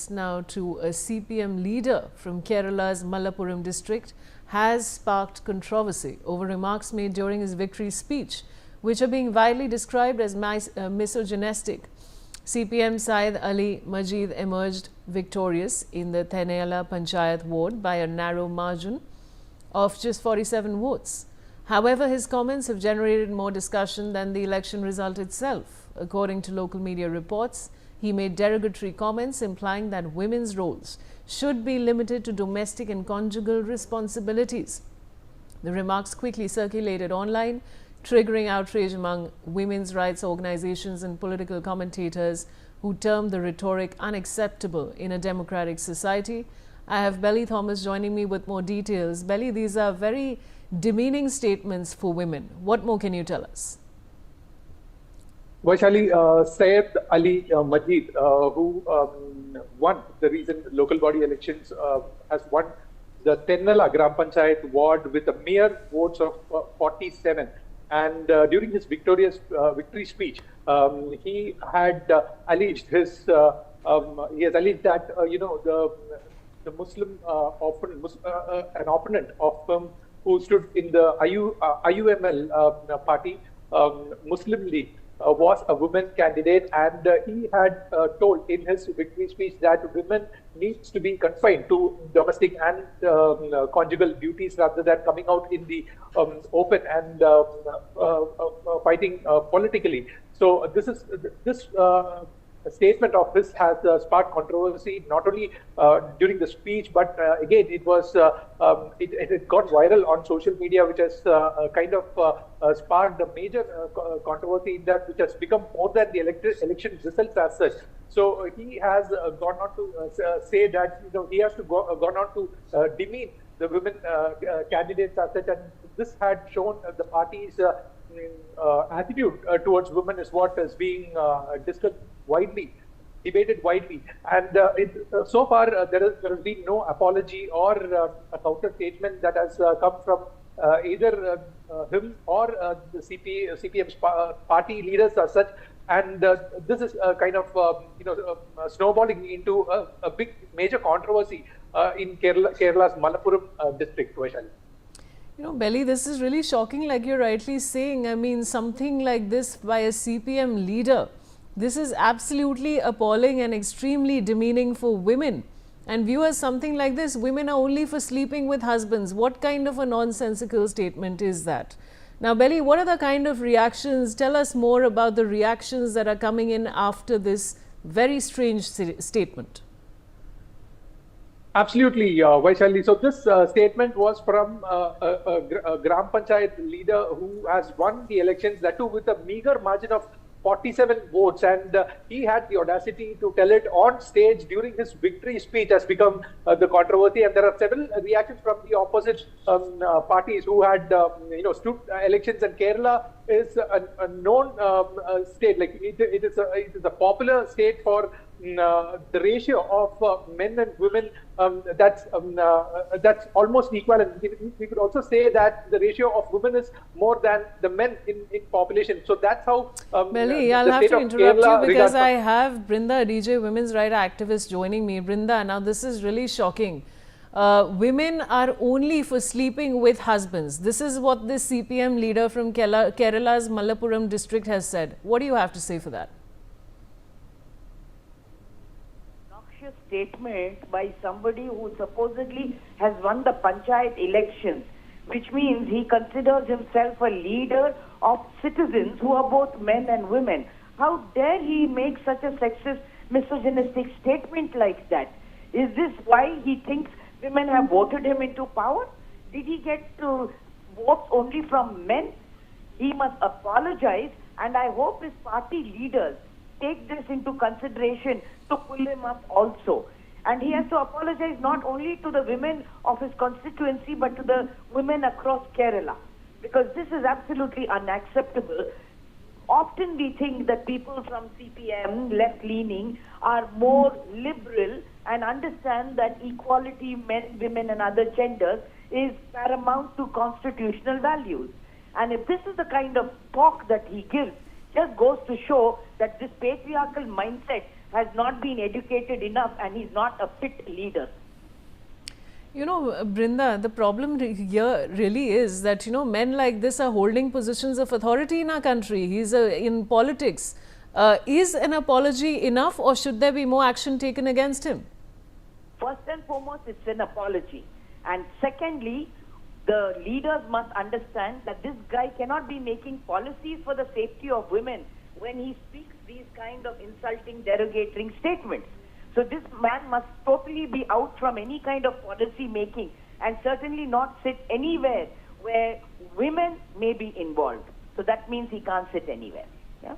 Now to a CPM leader from Kerala's Malappuram district has sparked controversy over remarks made during his victory speech, which are being widely described as misogynistic. CPM Saed Ali Majeed emerged victorious in the Thennela Panchayat ward by a narrow margin of just 47 votes. However, his comments have generated more discussion than the election result itself. According to local media reports, he made derogatory comments implying that women's roles should be limited to domestic and conjugal responsibilities. The remarks quickly circulated online, triggering outrage among women's rights organizations and political commentators who termed the rhetoric unacceptable in a democratic society. I have Belly Thomas joining me with more details. Belly, these are very demeaning statements for women. What more can you tell us? Vaishali, Saed Ali Majeed, who won the recent local body elections, has won the Thennela Gram Panchayat ward with a mere votes of 47. And during his victory speech, he had alleged he has alleged that the Muslim an opponent of him who stood in the IUML party, Muslim League, was a woman candidate, and he had told in his victory speech that women needs to be confined to domestic and conjugal duties rather than coming out in the open and fighting politically. So this statement of his has sparked controversy not only during the speech, but again it got viral on social media, which has kind of sparked a major controversy in that, which has become more than the election results as such. So he has gone on to say that he has to gone on to demean the women candidates as such, and this had shown the party's attitude towards women is what is being discussed widely, debated widely, and so far there has been no apology or a counter statement that has come from either him or the CPM's party leaders as such, and this is kind of snowballing into a big major controversy in Kerala's Malappuram district, Vaishali. Belly, this is really shocking, like you're rightly saying. I mean, something like this by a CPM leader, this is absolutely appalling and extremely demeaning for women. And viewers, something like this, women are only for sleeping with husbands. What kind of a nonsensical statement is that? Now, Belly, what are the kind of reactions? Tell us more about the reactions that are coming in after this very strange statement. Absolutely, Vaishali. So this statement was from a Gram Panchayat leader who has won the elections, that too with a meager margin of 47 votes, and he had the audacity to tell it on stage during his victory speech has become the controversy, and there are several reactions from the opposite parties who had stood elections. And Kerala is a known state, like it is a popular state for the ratio of men and women that's almost equal, and we could also say that the ratio of women is more than the men in population. So that's how Belly, I'll have to interrupt you because I have Brinda, a DJ women's rights activist, joining me. Brinda, now this is really shocking. Women are only for sleeping with husbands. This is what this CPM leader from Kerala's Malappuram district has said. What do you have to say for that? Statement by somebody who supposedly has won the panchayat elections, which means he considers himself a leader of citizens who are both men and women. How dare he make such a sexist, misogynistic statement like that? Is this why he thinks women have voted him into power? Did he get votes only from men? He must apologize, and I hope his party leaders take this into consideration to pull him up also. And he has to apologize not only to the women of his constituency, but to the women across Kerala, because this is absolutely unacceptable. Often we think that people from CPM, left-leaning, are more liberal and understand that equality, men, women and other genders is paramount to constitutional values. And if this is the kind of talk that he gives, just goes to show that this patriarchal mindset has not been educated enough and he's not a fit leader. You know, Brinda, the problem here really is that, you know, men like this are holding positions of authority in our country. He's in politics. Is an apology enough, or should there be more action taken against him? First and foremost, it's an apology. And secondly, the leaders must understand that this guy cannot be making policies for the safety of women when he speaks these kind of insulting, derogatory statements. So this man must totally be out from any kind of policy making and certainly not sit anywhere where women may be involved. So that means he can't sit anywhere. Yeah?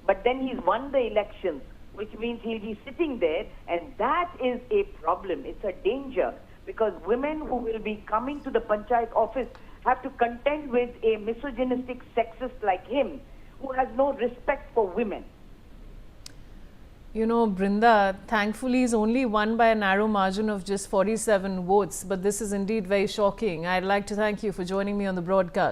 But then he's won the elections, which means he'll be sitting there, and that is a problem. It's a danger, because women who will be coming to the panchayat office have to contend with a misogynistic sexist like him, who has no respect for women. You know, Brinda, thankfully he's only won by a narrow margin of just 47 votes, but this is indeed very shocking. I'd like to thank you for joining me on the broadcast.